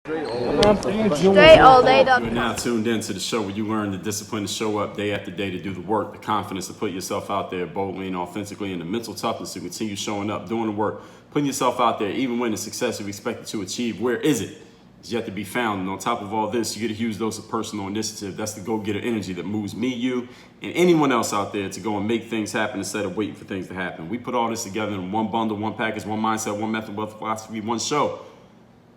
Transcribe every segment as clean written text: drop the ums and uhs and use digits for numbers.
Straight all day. You're now tuned in to the show where you learn the discipline to show up day after day to do the work, the confidence to put yourself out there boldly and authentically, and the mental toughness to continue showing up, doing the work, putting yourself out there, even when the success you're expected to achieve, where is it? It's yet to be found. And on top of all this, you get a huge dose of personal initiative. That's the go-getter energy that moves me, you, and anyone else out there to go and make things happen instead of waiting for things to happen. We put all this together in one bundle, one package, one mindset, one method, one philosophy, one show.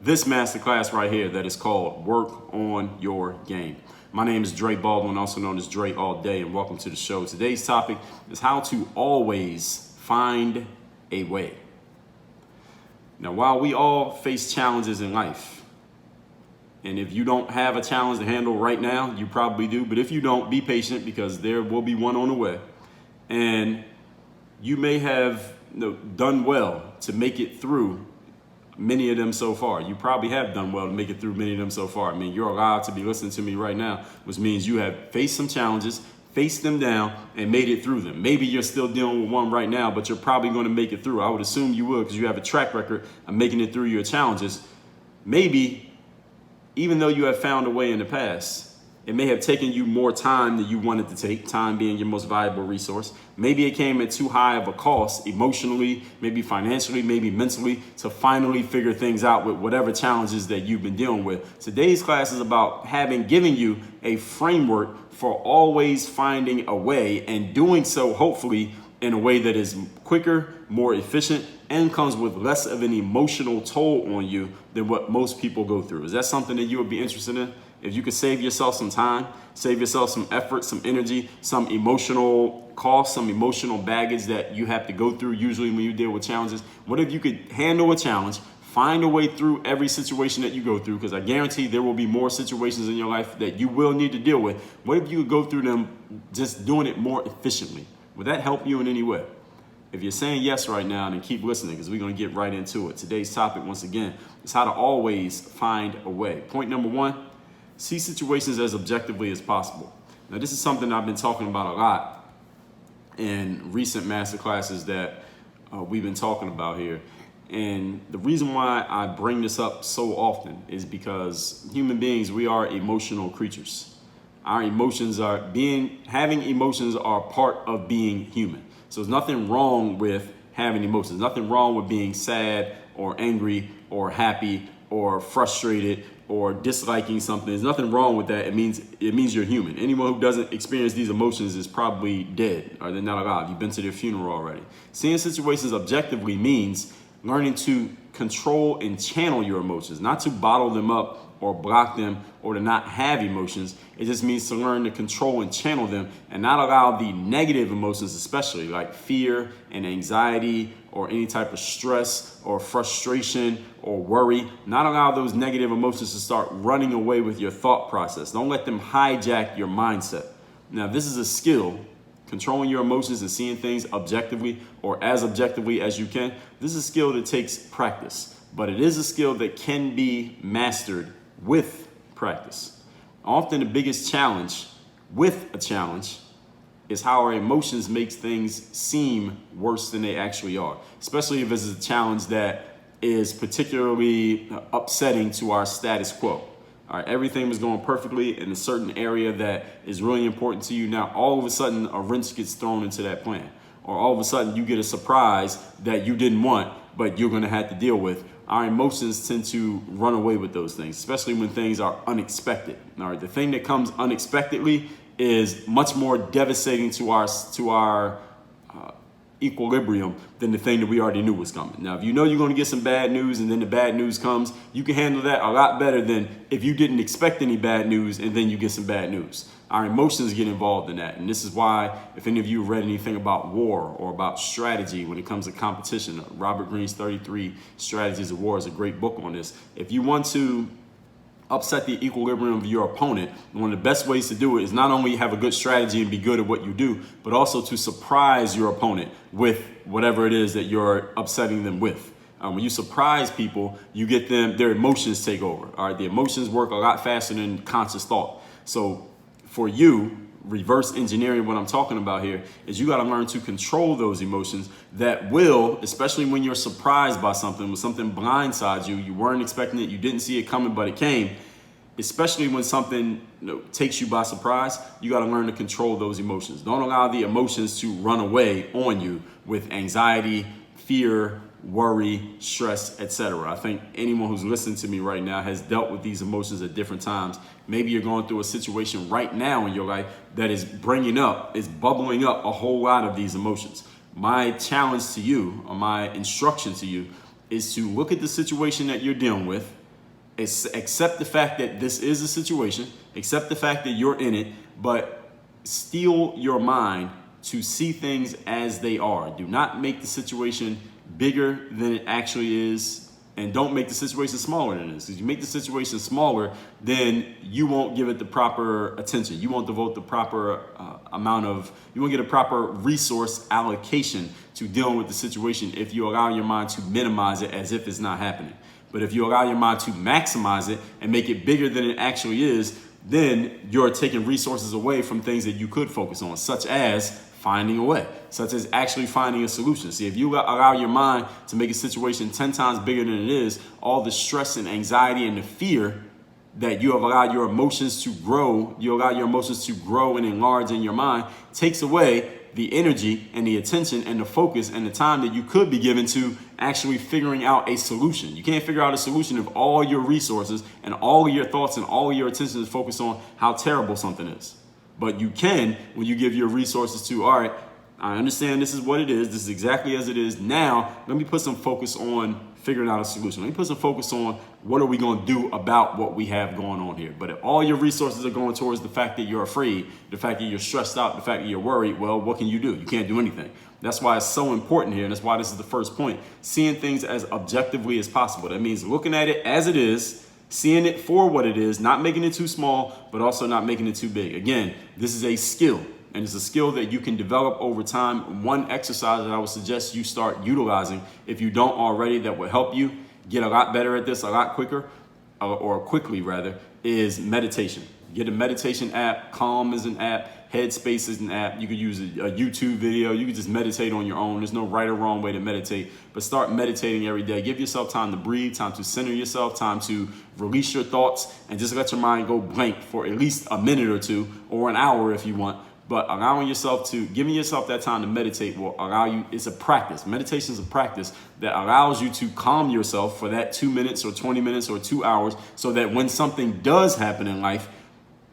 This masterclass right here that is called Work on Your Game. My name is Dre Baldwin, also known as Dre All Day, and welcome to the show. Today's topic is how to always find a way. Now, while we all face challenges in life, and if you don't have a challenge to handle right now, you probably do, but if you don't, be patient because there will be one on the way. And you may have done well to make it through many of them so far. You probably have done well to make it through many of them so far. I mean, you're allowed to be listening to me right now, which means you have faced some challenges, faced them down, and made it through them. Maybe you're still dealing with one right now, but you're probably going to make it through. I would assume you will because you have a track record of making it through your challenges. Maybe, even though you have found a way in the past, it may have taken you more time than you wanted to take, time being your most valuable resource. Maybe it came at too high of a cost emotionally, maybe financially, maybe mentally, to finally figure things out with whatever challenges that you've been dealing with. Today's class is about giving you a framework for always finding a way and doing so hopefully in a way that is quicker, more efficient, and comes with less of an emotional toll on you than what most people go through. Is that something that you would be interested in? If you could save yourself some time, save yourself some effort, some energy, some emotional cost, some emotional baggage that you have to go through usually when you deal with challenges. What if you could handle a challenge, find a way through every situation that you go through? Because I guarantee there will be more situations in your life that you will need to deal with. What if you could go through them just doing it more efficiently? Would that help you in any way? If you're saying yes right now, then keep listening because we're going to get right into it. Today's topic, once again, is how to always find a way. Point number one, see situations as objectively as possible. Now, this is something I've been talking about a lot in recent masterclasses that we've been talking about here. And the reason why I bring this up so often is because human beings, we are emotional creatures. Our emotions having emotions are part of being human. So there's nothing wrong with having emotions, nothing wrong with being sad or angry or happy or frustrated or disliking something. There's nothing wrong with that. It means you're human. Anyone who doesn't experience these emotions is probably dead or they're not alive. You've been to their funeral already. Seeing situations objectively means learning to control and channel your emotions, not to bottle them up or block them or to not have emotions. It just means to learn to control and channel them and not allow the negative emotions, especially like fear and anxiety or any type of stress or frustration or worry, not allow those negative emotions to start running away with your thought process. Don't let them hijack your mindset. Now, this is a skill. Controlling your emotions and seeing things objectively or as objectively as you can. This is a skill that takes practice, but it is a skill that can be mastered with practice. Often the biggest challenge with a challenge is how our emotions makes things seem worse than they actually are, especially if it's a challenge that is particularly upsetting to our status quo. All right, everything was going perfectly in a certain area that is really important to you. Now, all of a sudden, a wrench gets thrown into that plan. Or all of a sudden, you get a surprise that you didn't want, but you're going to have to deal with. Our emotions tend to run away with those things, especially when things are unexpected. All right, the thing that comes unexpectedly is much more devastating to our equilibrium than the thing that we already knew was coming. Now, if you know you're going to get some bad news and then the bad news comes, you can handle that a lot better than if you didn't expect any bad news and then you get some bad news. Our emotions get involved in that. And this is why, if any of you read anything about war or about strategy when it comes to competition, Robert Greene's 33 Strategies of War is a great book on this. If you want to upset the equilibrium of your opponent, one of the best ways to do it is not only have a good strategy and be good at what you do, but also to surprise your opponent with whatever it is that you're upsetting them with. When you surprise people, you get their emotions take over. All right, the emotions work a lot faster than conscious thought. So for you, reverse engineering what I'm talking about here is you got to learn to control those emotions that will, especially when you're surprised by something, when something blindsides you, you weren't expecting it, you didn't see it coming, but it came. Especially when something takes you by surprise, you got to learn to control those emotions. Don't allow the emotions to run away on you with anxiety, fear, worry, stress, etc. I think anyone who's listening to me right now has dealt with these emotions at different times. Maybe you're going through a situation right now in your life that is bubbling up a whole lot of these emotions. My challenge to you, or my instruction to you, is to look at the situation that you're dealing with, accept the fact that this is a situation, accept the fact that you're in it, but steel your mind to see things as they are. Do not make the situation bigger than it actually is, and don't make the situation smaller than it is. Because you make the situation smaller, then you won't give it the proper attention. You won't devote the proper you won't get a proper resource allocation to dealing with the situation if you allow your mind to minimize it as if it's not happening. But if you allow your mind to maximize it and make it bigger than it actually is, then you're taking resources away from things that you could focus on, such as finding a way, such as actually finding a solution. See, if you allow your mind to make a situation 10 times bigger than it is, all the stress and anxiety and the fear that you have allowed your emotions to grow, and enlarge in your mind, takes away the energy and the attention and the focus and the time that you could be given to actually figuring out a solution. You can't figure out a solution if all your resources and all of your thoughts and all of your attention is focused on how terrible something is. But you can when you give your resources to, all right, I understand this is what it is. This is exactly as it is. Now, let me put some focus on figuring out a solution. Let me put some focus on what are we going to do about what we have going on here. But if all your resources are going towards the fact that you're afraid, the fact that you're stressed out, the fact that you're worried, well, what can you do? You can't do anything. That's why it's so important here. And that's why this is the first point. Seeing things as objectively as possible. That means looking at it as it is, seeing it for what it is, not making it too small, but also not making it too big. Again, this is a skill, and it's a skill that you can develop over time. One exercise that I would suggest you start utilizing, if you don't already, that will help you get a lot better at this a lot quicker, or quickly rather, is meditation. Get a meditation app. Calm is an app. Headspace is an app. You could use a YouTube video. You could just meditate on your own. There's no right or wrong way to meditate, but start meditating every day. Give yourself time to breathe, time to center yourself, time to release your thoughts, and just let your mind go blank for at least a minute or two, or an hour if you want. But giving yourself that time to meditate will allow you, it's a practice. Meditation is a practice that allows you to calm yourself for that 2 minutes or 20 minutes or 2 hours, so that when something does happen in life,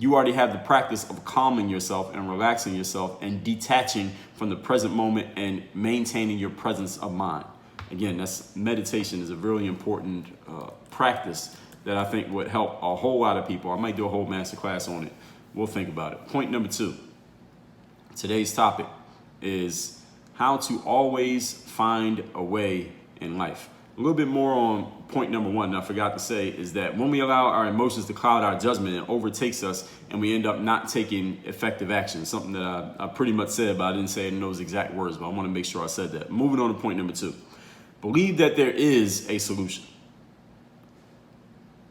you already have the practice of calming yourself and relaxing yourself and detaching from the present moment and maintaining your presence of mind. Again, meditation is a really important practice that I think would help a whole lot of people. I might do a whole masterclass on it. We'll think about it. Point number 2. Today's topic is how to always find a way in life. A little bit more on point number 1, and I forgot to say, is that when we allow our emotions to cloud our judgment, it overtakes us and we end up not taking effective action. Something that I pretty much said, but I didn't say it in those exact words, but I want to make sure I said that. Moving on to point number 2. Believe that there is a solution.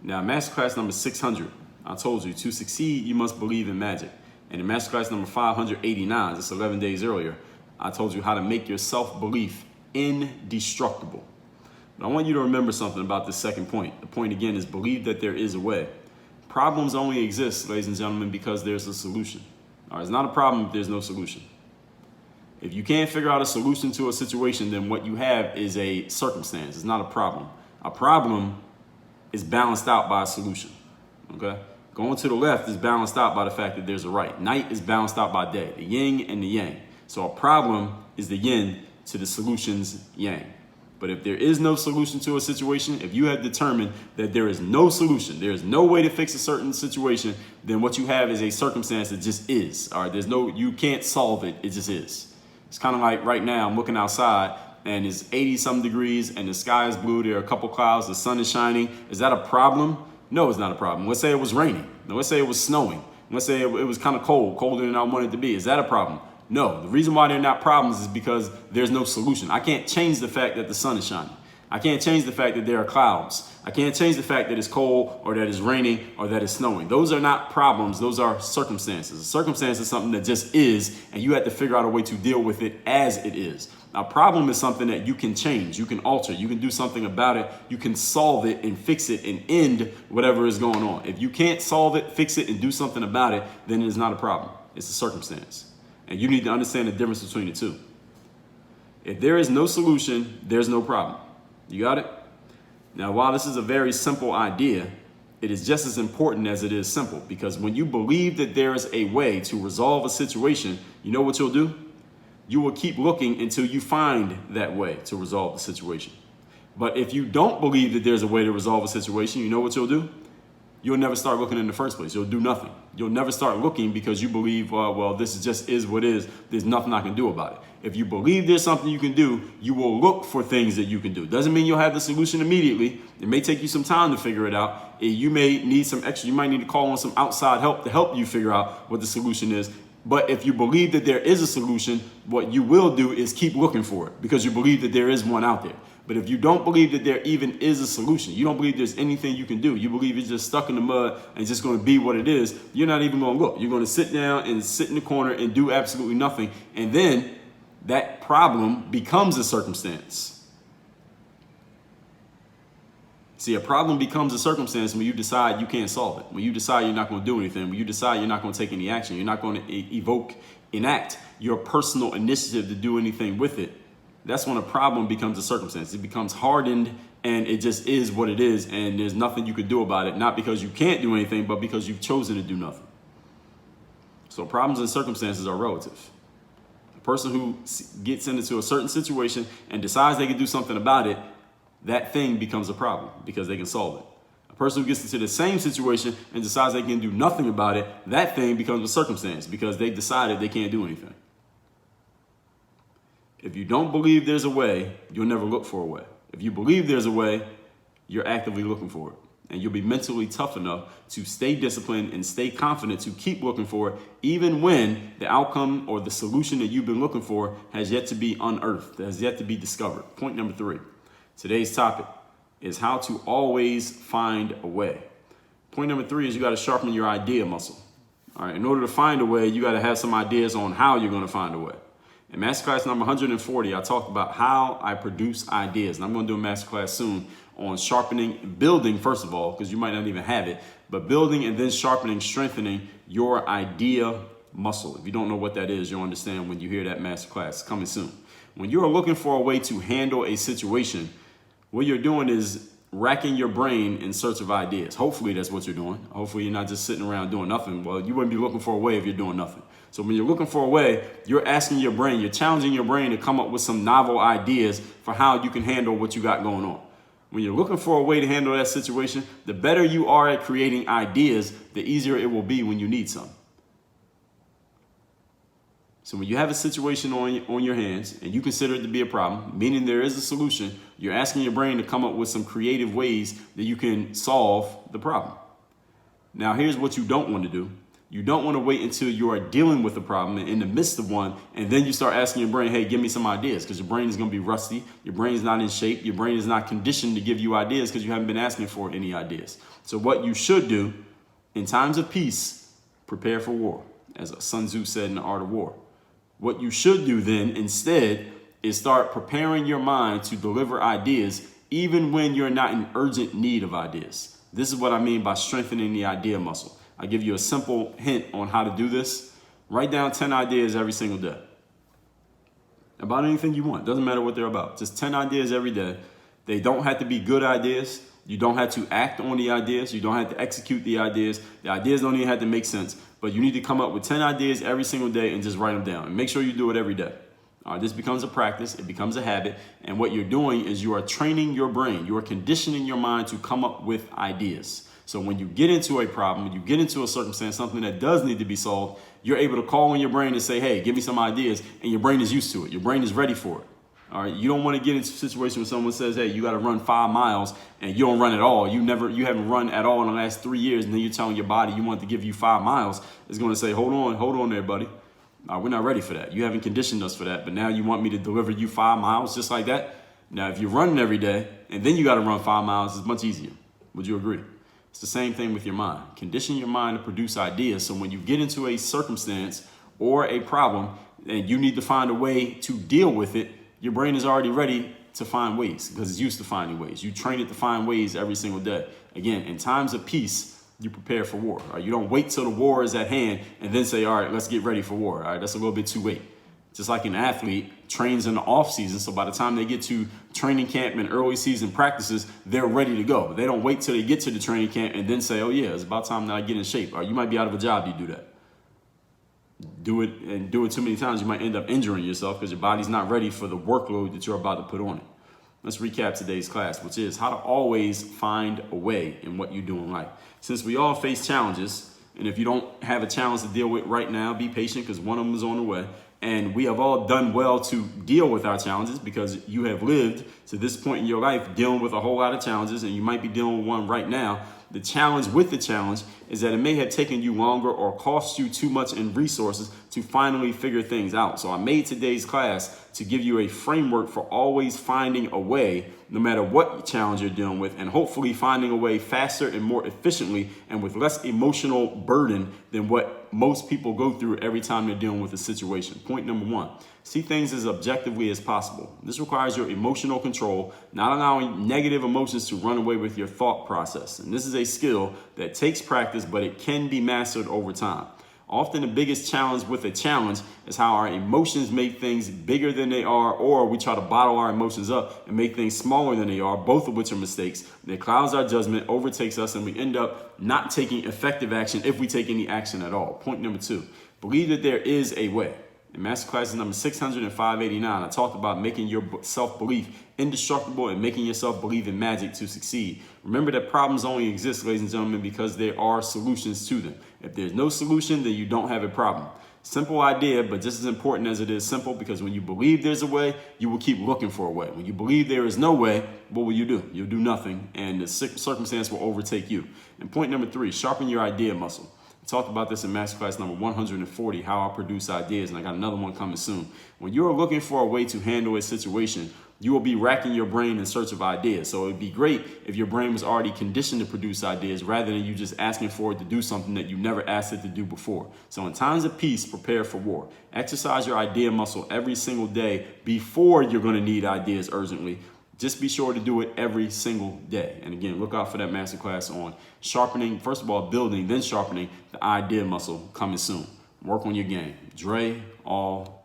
Now, masterclass number 600, I told you, to succeed, you must believe in magic. And in masterclass number 589, just 11 days earlier, I told you how to make your self-belief indestructible. But I want you to remember something about this second point. The point again is believe that there is a way. Problems only exist, ladies and gentlemen, because there's a solution. All right, it's not a problem if there's no solution. If you can't figure out a solution to a situation, then what you have is a circumstance. It's not a problem. A problem is balanced out by a solution. Okay? Going to the left is balanced out by the fact that there's a right. Night is balanced out by day. The yin and the yang. So a problem is the yin to the solution's yang. But if there is no solution to a situation, if you have determined that there is no solution, there is no way to fix a certain situation, then what you have is a circumstance that just is. All right, you can't solve it. It just is. It's kind of like right now, I'm looking outside and it's 80-some degrees and the sky is blue. There are a couple clouds. The sun is shining. Is that a problem? No, it's not a problem. Let's say it was raining. No, let's say it was snowing. Let's say it was kind of cold, colder than I wanted it to be. Is that a problem? No, the reason why they're not problems is because there's no solution. I can't change the fact that the sun is shining. I can't change the fact that there are clouds. I can't change the fact that it's cold or that it's raining or that it's snowing. Those are not problems. Those are circumstances. A circumstance is something that just is, and you have to figure out a way to deal with it as it is. A problem is something that you can change, you can alter, you can do something about it, you can solve it and fix it and end whatever is going on. If you can't solve it, fix it, and do something about it, then it is not a problem. It's a circumstance. And you need to understand the difference between the two. If there is no solution, there's no problem. You got it? Now, while this is a very simple idea, it is just as important as it is simple, because when you believe that there is a way to resolve a situation, you know what you'll do? You will keep looking until you find that way to resolve the situation. But if you don't believe that there's a way to resolve a situation, you know what you'll do? You'll never start looking in the first place. You'll do nothing. You'll never start looking because you believe, well, this just is what it is. There's nothing I can do about it. If you believe there's something you can do, you will look for things that you can do. Doesn't mean you'll have the solution immediately. It may take you some time to figure it out. You may need some extra. You might need to call on some outside help to help you figure out what the solution is. But if you believe that there is a solution, what you will do is keep looking for it because you believe that there is one out there. But if you don't believe that there even is a solution, you don't believe there's anything you can do, you believe it's just stuck in the mud and it's just going to be what it is, you're not even going to look. You're going to sit down and sit in the corner and do absolutely nothing. And then that problem becomes a circumstance. See, a problem becomes a circumstance when you decide you can't solve it, when you decide you're not going to do anything, when you decide you're not going to take any action, you're not going to enact your personal initiative to do anything with it. That's when a problem becomes a circumstance. It becomes hardened and it just is what it is, and there's nothing you can do about it, not because you can't do anything, but because you've chosen to do nothing. So problems and circumstances are relative. The person who gets into a certain situation and decides they can do something about it, that thing becomes a problem because they can solve it. A person who gets into the same situation and decides they can do nothing about it, that thing becomes a circumstance because they've decided they can't do anything. If you don't believe there's a way, you'll never look for a way. If you believe there's a way, you're actively looking for it. And you'll be mentally tough enough to stay disciplined and stay confident to keep looking for it, even when the outcome or the solution that you've been looking for has yet to be unearthed, has yet to be discovered. Point number 3. Today's topic is how to always find a way. Point number 3 is you got to sharpen your idea muscle. All right, in order to find a way, you got to have some ideas on how you're going to find a way. In masterclass number 140, I talked about how I produce ideas. And I'm going to do a masterclass soon on sharpening, building, first of all, because you might not even have it, but building and then sharpening, strengthening your idea muscle. If you don't know what that is, you'll understand when you hear that masterclass. It's coming soon. When you're looking for a way to handle a situation, what you're doing is racking your brain in search of ideas. Hopefully that's what you're doing. Hopefully you're not just sitting around doing nothing. Well, you wouldn't be looking for a way if you're doing nothing. So when you're looking for a way, you're asking your brain, you're challenging your brain to come up with some novel ideas for how you can handle what you got going on. When you're looking for a way to handle that situation, the better you are at creating ideas, the easier it will be when you need some. So when you have a situation on your hands and you consider it to be a problem, meaning there is a solution, you're asking your brain to come up with some creative ways that you can solve the problem. Now, here's what you don't want to do. You don't want to wait until you are dealing with a problem in the midst of one, and then you start asking your brain, hey, give me some ideas, because your brain is going to be rusty. Your brain is not in shape. Your brain is not conditioned to give you ideas because you haven't been asking for any ideas. So what you should do in times of peace, prepare for war, as Sun Tzu said in The Art of War. What you should do then instead is start preparing your mind to deliver ideas even when you're not in urgent need of ideas. This is what I mean by strengthening the idea muscle. I'll give you a simple hint on how to do this. Write down 10 ideas every single day. About anything you want. Doesn't matter what they're about. Just 10 ideas every day. They don't have to be good ideas. You don't have to act on the ideas. You don't have to execute the ideas. The ideas don't even have to make sense. But you need to come up with 10 ideas every single day and just write them down. And make sure you do it every day. This becomes a practice. It becomes a habit. And what you're doing is you are training your brain. You are conditioning your mind to come up with ideas. So when you get into a problem, when you get into a circumstance, something that does need to be solved, you're able to call on your brain and say, hey, give me some ideas. And your brain is used to it. Your brain is ready for it. All right. You don't want to get into a situation where someone says, hey, you got to run 5 miles and you don't run at all. You haven't run at all in the last 3 years. And then you're telling your body you want to give you 5 miles. It's going to say, hold on there, buddy. We're not ready for that. You haven't conditioned us for that. But now you want me to deliver you 5 miles just like that? Now, if you're running every day and then you got to run 5 miles, it's much easier. Would you agree? It's the same thing with your mind. Condition your mind to produce ideas. So when you get into a circumstance or a problem and you need to find a way to deal with it, your brain is already ready to find ways because it's used to finding ways. You train it to find ways every single day. Again, in times of peace, you prepare for war. Right? You don't wait till the war is at hand and then say, all right, let's get ready for war. All right, that's a little bit too late. Just like an athlete trains in the off season, so by the time they get to training camp and early season practices, they're ready to go. They don't wait till they get to the training camp and then say, oh yeah, it's about time that I get in shape. Or you might be out of a job, you do that. Do it too many times, you might end up injuring yourself because your body's not ready for the workload that you're about to put on it. Let's recap today's class, which is how to always find a way in what you do in life. Since we all face challenges, and if you don't have a challenge to deal with right now, be patient because one of them is on the way. And we have all done well to deal with our challenges because you have lived to this point in your life dealing with a whole lot of challenges, and you might be dealing with one right now. The challenge with the challenge is that it may have taken you longer or cost you too much in resources to finally figure things out. So I made today's class to give you a framework for always finding a way, no matter what challenge you're dealing with, and hopefully finding a way faster and more efficiently and with less emotional burden than what most people go through every time they're dealing with a situation. Point number 1, see things as objectively as possible. This requires your emotional control, not allowing negative emotions to run away with your thought process. And this is a skill that takes practice, but it can be mastered over time. Often the biggest challenge with a challenge is how our emotions make things bigger than they are, or we try to bottle our emotions up and make things smaller than they are, both of which are mistakes. It clouds our judgment, overtakes us, and we end up not taking effective action if we take any action at all. Point number 2, believe that there is a way. In masterclass number 605-89, I talked about making your self-belief indestructible and making yourself believe in magic to succeed. Remember that problems only exist, ladies and gentlemen, because there are solutions to them. If there's no solution, then you don't have a problem. Simple idea, but just as important as it is simple, because when you believe there's a way, you will keep looking for a way. When you believe there is no way, what will you do? You'll do nothing, and the circumstance will overtake you. And point number 3, sharpen your idea muscle. I talked about this in masterclass number 140, how I produce ideas, and I got another one coming soon. When you're looking for a way to handle a situation, you will be racking your brain in search of ideas. So it'd be great if your brain was already conditioned to produce ideas rather than you just asking for it to do something that you never asked it to do before. So in times of peace, prepare for war. Exercise your idea muscle every single day before you're going to need ideas urgently. Just be sure to do it every single day. And again, look out for that masterclass on sharpening, first of all, building, then sharpening the idea muscle coming soon. Work on your game. Dre, all